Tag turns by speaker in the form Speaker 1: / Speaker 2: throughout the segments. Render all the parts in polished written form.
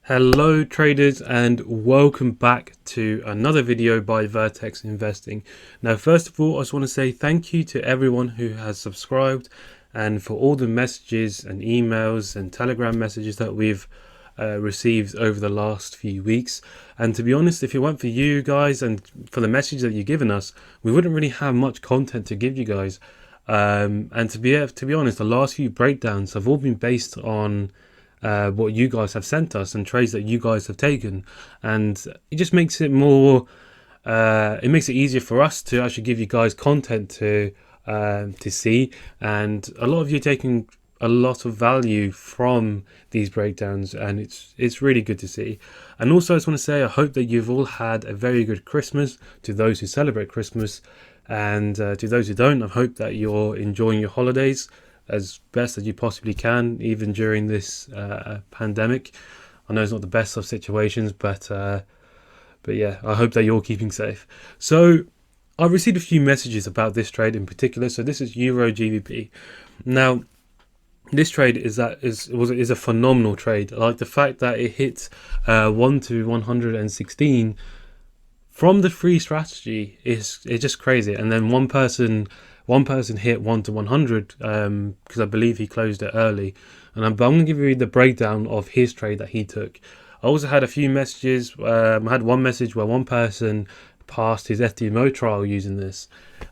Speaker 1: Hello traders, and welcome back to another video by Vertex Investing. Now, first of all, I just want to say thank you to everyone who has subscribed and for all the messages and emails and Telegram messages that we've received over the last few weeks. And to be honest, if it weren't for you guys and for the message that you've given us, we wouldn't really have much content to give you guys. And to be honest, the last few breakdowns have all been based on what you guys have sent us and trades that you guys have taken, and it just makes it more it makes it easier for us to actually give you guys content to see, and a lot of you are taking a lot of value from these breakdowns, and it's really good to see. And also I just want to say I hope that you've all had a very good Christmas, to those who celebrate Christmas, and to those who don't, I hope that you're enjoying your holidays as best as you possibly can, even during this pandemic. I know it's not the best of situations, but yeah, I hope that you're keeping safe. So I've received a few messages about this trade in particular. So this is Euro GBP. Now, this trade is a phenomenal trade. Like the fact that it hit 1 to 116 from the free strategy is just crazy. And then one person hit 1 to 100 because I believe he closed it early. And I'm going to give you the breakdown of his trade that he took. I also had a few messages. I had one message where one person passed his Ftmo trial using this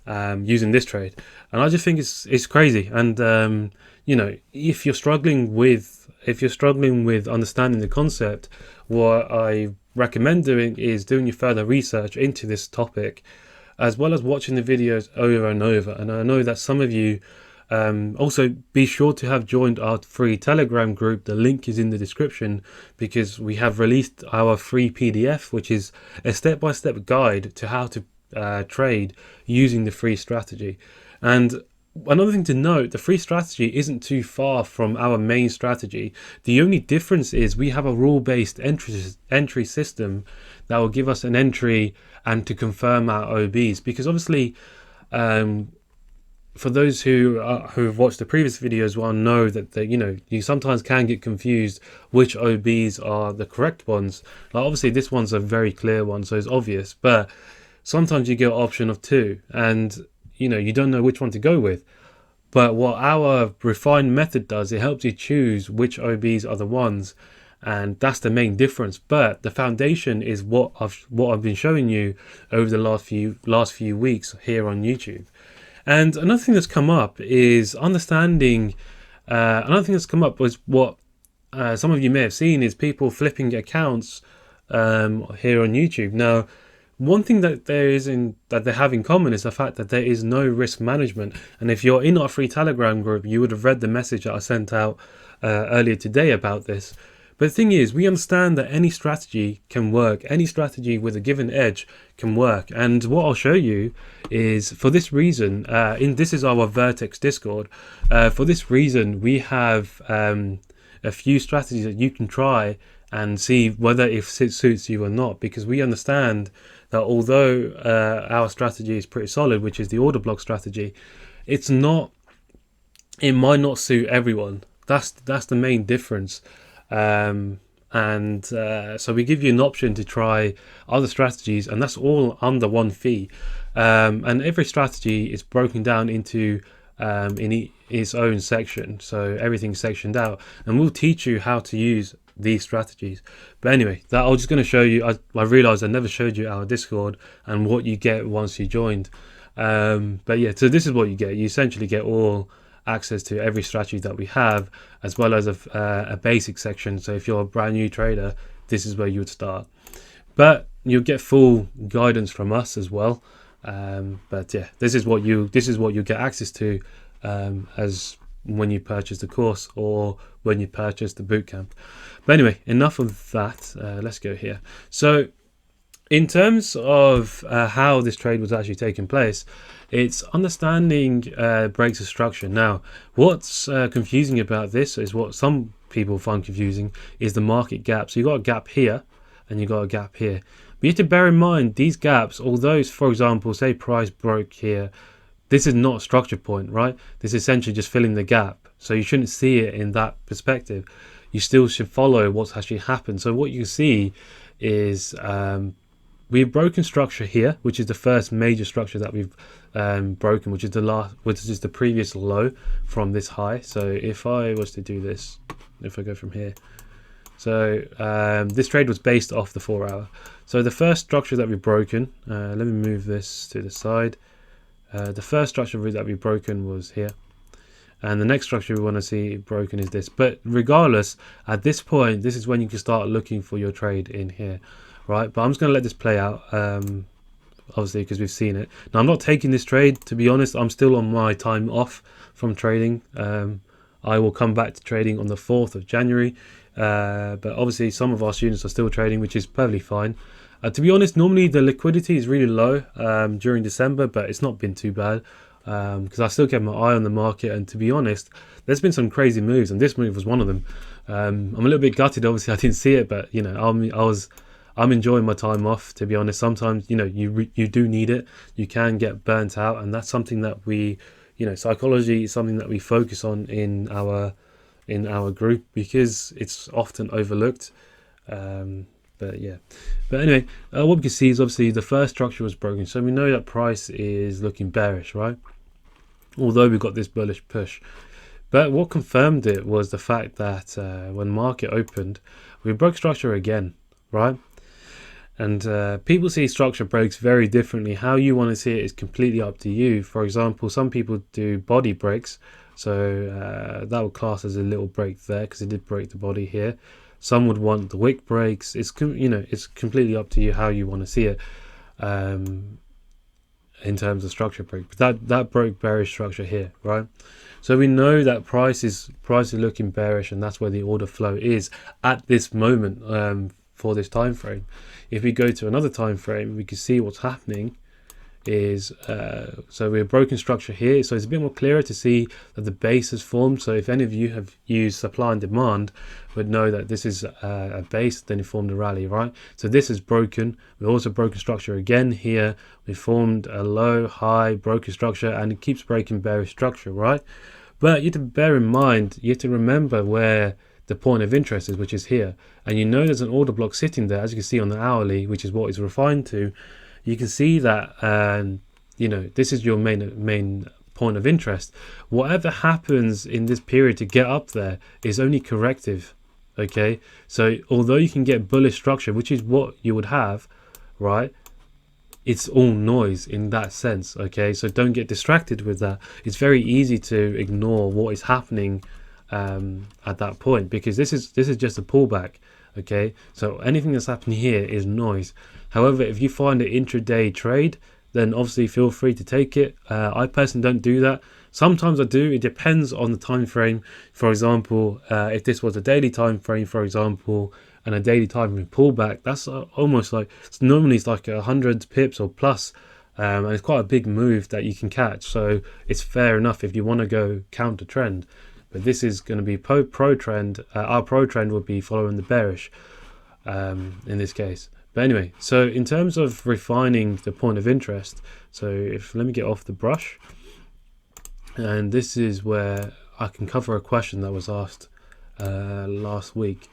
Speaker 1: trade, and I just think it's crazy. And you know, if you're struggling with understanding the concept, what I recommend doing is doing your further research into this topic, as well as watching the videos over and over. And I know that some of you also be sure to have joined our free Telegram group. The link is in the description, because we have released our free PDF, which is a step-by-step guide to how to trade using the free strategy. And another thing to note, the free strategy isn't too far from our main strategy. The only difference is we have a rule-based entry system that will give us an entry and to confirm our OBs, because obviously for those who have watched the previous videos will know that you sometimes can get confused which OBs are the correct ones. Like obviously this one's a very clear one, so it's obvious, but sometimes you get an option of 2 and you don't know which one to go with. But what our refined method does, it helps you choose which OBs are the ones, and that's the main difference. But the foundation is what I've been showing you over the last few weeks here on YouTube. And another thing that's come up is understanding. Another thing that's come up was what some of you may have seen is people flipping accounts here on YouTube. Now, one thing that they have in common is the fact that there is no risk management. And if you're in our free Telegram group, you would have read the message that I sent out earlier today about this. But the thing is, we understand that any strategy can work. Any strategy with a given edge can work. And what I'll show you is, for this reason, this is our Vertex Discord. For this reason, we have a few strategies that you can try and see whether it suits you or not, because we understand that although our strategy is pretty solid, which is the order block strategy, it might not suit everyone. That's the main difference. So we give you an option to try other strategies, and that's all under one fee. And every strategy is broken down into its own section, so everything's sectioned out, and we'll teach you how to use these strategies. But anyway, that I'm just going to show you. I realized I never showed you our Discord and what you get once you joined. But yeah, so this is what you get. You essentially get all access to every strategy that we have, as well as a basic section. So if you're a brand new trader, this is where you would start, but you'll get full guidance from us as well. But yeah, this is what you get access to as when you purchase the course or when you purchase the bootcamp. But anyway, enough of that. Let's go here. So in terms of how this trade was actually taking place, it's understanding breaks of structure. Now, what's confusing about this is, what some people find confusing, is the market gap. So you've got a gap here and you've got a gap here. But you have to bear in mind these gaps, although, for example, say price broke here, this is not a structure point, right? This is essentially just filling the gap. So you shouldn't see it in that perspective. You still should follow what's actually happened. So what you see is we've broken structure here, which is the first major structure that we've broken, which is the previous low from this high. So if I was to do this, if I go from here, so this trade was based off the 4 hour. So the first structure that we've broken, let me move this to the side. The first structure that we've broken was here, and the next structure we want to see broken is this. But regardless, at this point, this is when you can start looking for your trade in here, right? But I'm just going to let this play out, obviously, because we've seen it. Now, I'm not taking this trade, to be honest. I'm still on my time off from trading. I will come back to trading on the 4th of January. But obviously, some of our students are still trading, which is perfectly fine. To be honest, normally the liquidity is really low during December, but it's not been too bad because I still kept my eye on the market. And to be honest, there's been some crazy moves, and this move was one of them. I'm a little bit gutted. Obviously, I didn't see it, but you know, I'm enjoying my time off. To be honest, sometimes you know you do need it. You can get burnt out, and that's something that we, you know, psychology is something that we focus on in our group because it's often overlooked. But yeah, but anyway, what we can see is obviously the first structure was broken, so we know that price is looking bearish, right? Although we got this bullish push, but what confirmed it was the fact that when market opened, we broke structure again, right? And people see structure breaks very differently. How you want to see it is completely up to you. For example, some people do body breaks, so that would class as a little break there because it did break the body here. Some would want the wick breaks. It's, you know, it's completely up to you how you want to see it in terms of structure break. But that broke bearish structure here, right? So we know that price is looking bearish, and that's where the order flow is at this moment for this time frame. If we go to another time frame, we can see what's happening is so we're broken structure here, so it's a bit more clearer to see that the base has formed. So if any of you have used supply and demand would know that this is a base, then it formed a rally, right? So this is broken. We've also broken structure again here. We formed a low, high, broken structure, and it keeps breaking bearish structure, right? But you have to bear in mind, you have to remember where the point of interest is, which is here, and you know there's an order block sitting there, as you can see on the hourly, which is what is refined to. You can see that you know, this is your main point of interest. Whatever happens in this period to get up there is only corrective, okay? So although you can get bullish structure, which is what you would have, right, it's all noise in that sense, okay? So don't get distracted with that. It's very easy to ignore what is happening at that point, because this is just a pullback, okay? So anything that's happening here is noise. However, if you find an intraday trade, then obviously feel free to take it. I personally don't do that. Sometimes I do. It depends on the time frame. For example, if this was a daily time frame, for example, and a daily time frame pullback, that's almost like, normally it's like 100 pips or plus, and it's quite a big move that you can catch. So it's fair enough if you want to go counter trend. But this is going to be pro trend. Our pro trend would be following the bearish in this case. But anyway, so in terms of refining the point of interest, so let me get off the brush, and this is where I can cover a question that was asked last week.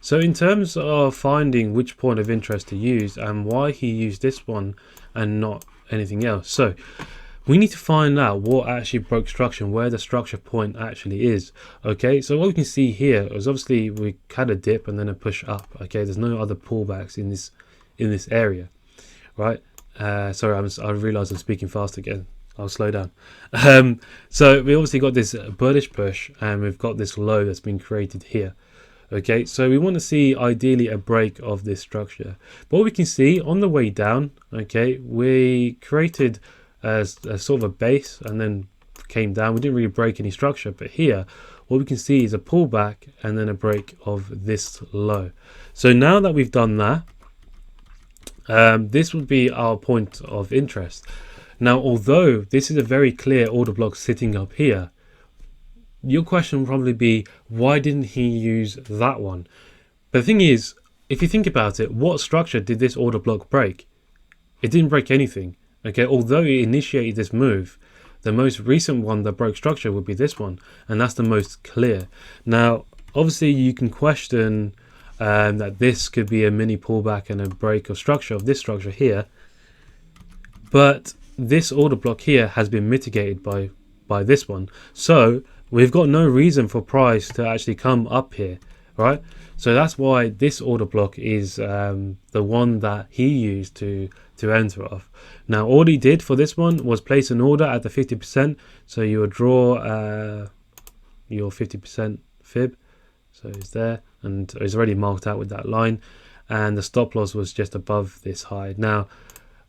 Speaker 1: So in terms of finding which point of interest to use and why he used this one and not anything else, so we need to find out what actually broke structure and where the structure point actually is. Okay, so what we can see here is obviously we had a dip and then a push up. Okay, there's no other pullbacks in this area, right? Sorry, I realize I'm speaking fast again. I'll slow down. So we obviously got this bullish push, and we've got this low that's been created here. Okay, so we want to see ideally a break of this structure. But what we can see on the way down, okay, we created a sort of a base and then came down. We didn't really break any structure, but here what we can see is a pullback and then a break of this low. So now that we've done that, this would be our point of interest. Now, although this is a very clear order block sitting up here, your question will probably be, why didn't he use that one? But the thing is, if you think about it, what structure did this order block break? It didn't break anything. Okay, although it initiated this move, the most recent one that broke structure would be this one, and that's the most clear. Now obviously you can question that this could be a mini pullback and a break of structure of this structure here, but this order block here has been mitigated by this one, so we've got no reason for price to actually come up here, right? So that's why this order block is the one that he used to enter off. Now all he did for this one was place an order at the 50%, so you would draw your 50% fib, so it's there and it's already marked out with that line, and the stop loss was just above this high, now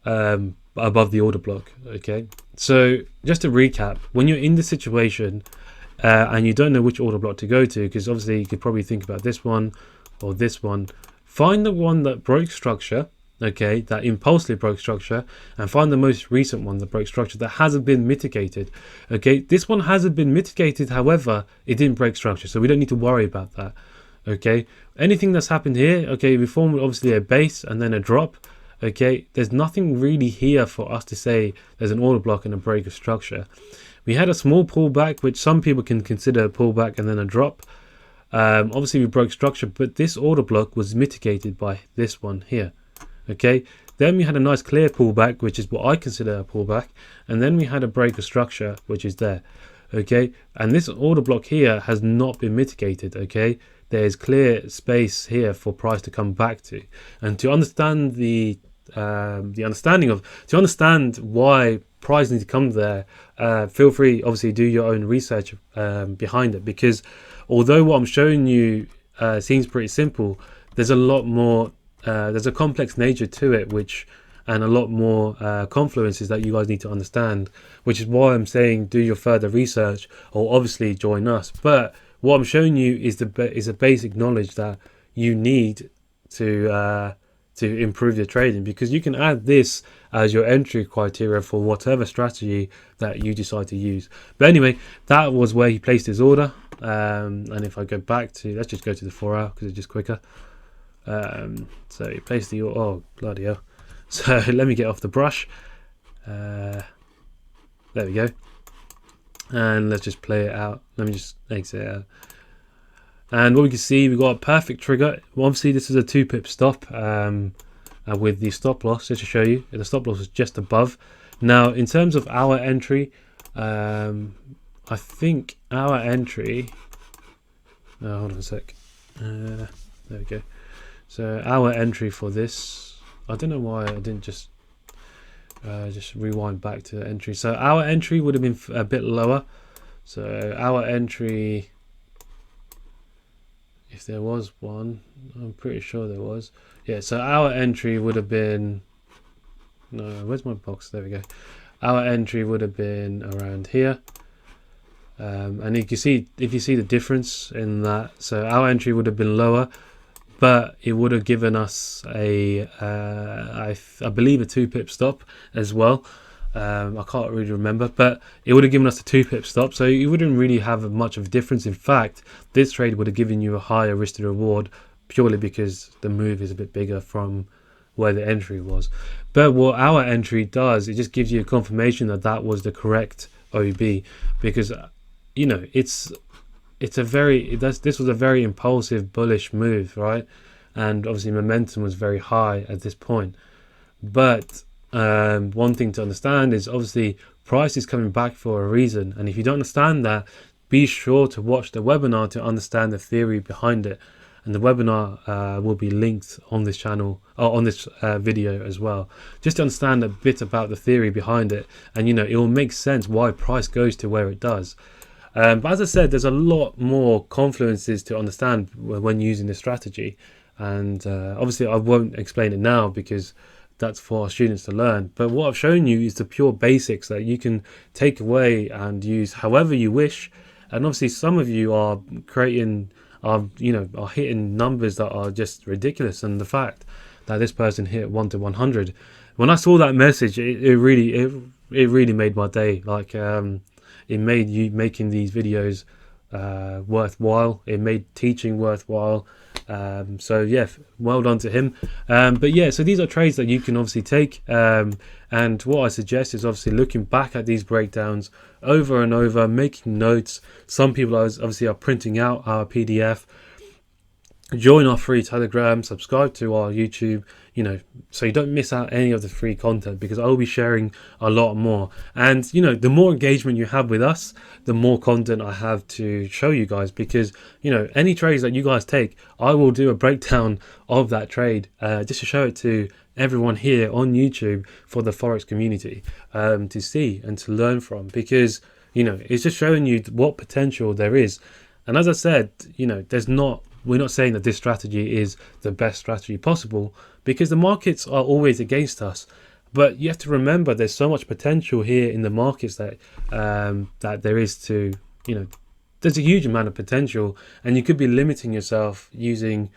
Speaker 1: above the order block. Okay, so just to recap, when you're in this situation and you don't know which order block to go to, because obviously you could probably think about this one or this one, find the one that broke structure, okay, that impulsively broke structure, and find the most recent one that broke structure that hasn't been mitigated. Okay, this one hasn't been mitigated, however it didn't break structure, so we don't need to worry about that. Okay, anything that's happened here, okay, we formed obviously a base and then a drop. Okay, there's nothing really here for us to say there's an order block and a break of structure. We had a small pullback, which some people can consider a pullback, and then a drop. Obviously we broke structure, but this order block was mitigated by this one here. Okay, then we had a nice clear pullback, which is what I consider a pullback, and then we had a break of structure, which is there. Okay, and this order block here has not been mitigated. Okay, there's clear space here for price to come back to, and to understand to understand why price needs to come there, feel free, obviously do your own research behind it, because although what I'm showing you seems pretty simple, there's a lot more, there's a complex nature to it, and a lot more confluences that you guys need to understand, which is why I'm saying do your further research or obviously join us. But what I'm showing you is a basic knowledge that you need to improve your trading, because you can add this as your entry criteria for whatever strategy that you decide to use. But anyway, that was where he placed his order, and if I go back to, let's just go to the 4 hour because it's just quicker. So he placed the order, oh bloody hell, so let me get off the brush, there we go, and let's just play it out. Let me just exit it out. And what we can see, we've got a perfect trigger. Well, obviously this is a 2 pip stop with the stop loss, just to show you, the stop loss was just above. Now in terms of our entry, I think our entry, hold on a sec, there we go. So our entry for this, I don't know why I didn't just rewind back to the entry. So our entry would have been a bit lower. So our entry, if there was one, I'm pretty sure there was. Yeah, so our entry would have been, no, where's my box? There we go. Our entry would have been around here. And you can see, if you see the difference in that, so our entry would have been lower, but it would have given us a, I believe a 2 pip stop as well. I can't really remember, but it would have given us a 2 pip stop, so you wouldn't really have much of a difference. In fact, this trade would have given you a higher risk to reward, purely because the move is a bit bigger from where the entry was. But what our entry does, it just gives you a confirmation that that was the correct OB, because you know this was a very impulsive bullish move, right? And obviously momentum was very high at this point. But one thing to understand is obviously price is coming back for a reason, and if you don't understand that, be sure to watch the webinar to understand the theory behind it. And the webinar will be linked on this channel, or on this video as well, just to understand a bit about the theory behind it, and you know, it will make sense why price goes to where it does. But as I said, there's a lot more confluences to understand when using this strategy, and obviously I won't explain it now because that's for our students to learn. But what I've shown you is the pure basics that you can take away and use however you wish. And obviously some of you are creating, are hitting numbers that are just ridiculous. And the fact that this person hit 1 to 100, when I saw that message, it really made my day. Like it made you making these videos worthwhile. It made teaching worthwhile. So yeah, well done to him. But yeah, so these are trades that you can obviously take. And what I suggest is obviously looking back at these breakdowns over and over, making notes. Some people obviously are printing out our PDF. Join our free Telegram, subscribe to our YouTube, so you don't miss out any of the free content, because I'll be sharing a lot more. And the more engagement you have with us, the more content I have to show you guys, because any trades that you guys take, I will do a breakdown of that trade, just to show it to everyone here on YouTube for the Forex community, to see and to learn from, because it's just showing you what potential there is. And as I said, we're not saying that this strategy is the best strategy possible, because the markets are always against us. But you have to remember there's so much potential here in the markets that that there is to, there's a huge amount of potential, and you could be limiting yourself using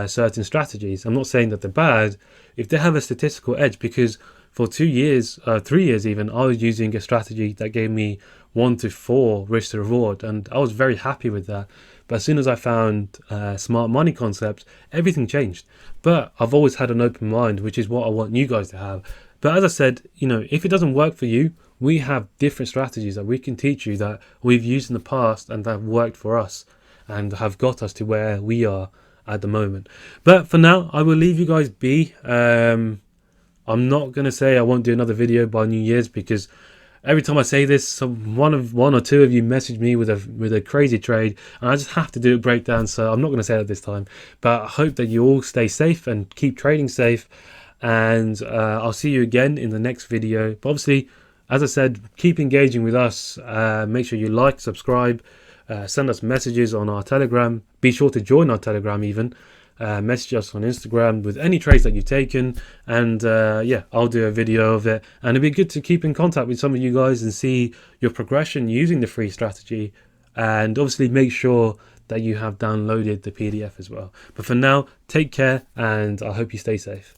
Speaker 1: certain strategies. I'm not saying that they're bad if they have a statistical edge, because for 2 years, 3 years even, I was using a strategy that gave me 1 to 4 risk to reward, and I was very happy with that. But as soon as I found smart money concepts, everything changed. But I've always had an open mind, which is what I want you guys to have. But as I said, if it doesn't work for you, we have different strategies that we can teach you that we've used in the past and that have worked for us and have got us to where we are at the moment. But for now, I will leave you guys be. I'm not going to say I won't do another video by New Year's, because every time I say this, one or two of you message me with a crazy trade, and I just have to do a breakdown. So I'm not going to say that this time. But I hope that you all stay safe and keep trading safe. And I'll see you again in the next video. But obviously, as I said, keep engaging with us. Make sure you like, subscribe, send us messages on our Telegram. Be sure to join our Telegram even. Message us on Instagram with any trades that you've taken, and yeah, I'll do a video of it. And it'd be good to keep in contact with some of you guys and see your progression using the free strategy, and obviously make sure that you have downloaded the PDF as well. But for now, take care, and I hope you stay safe.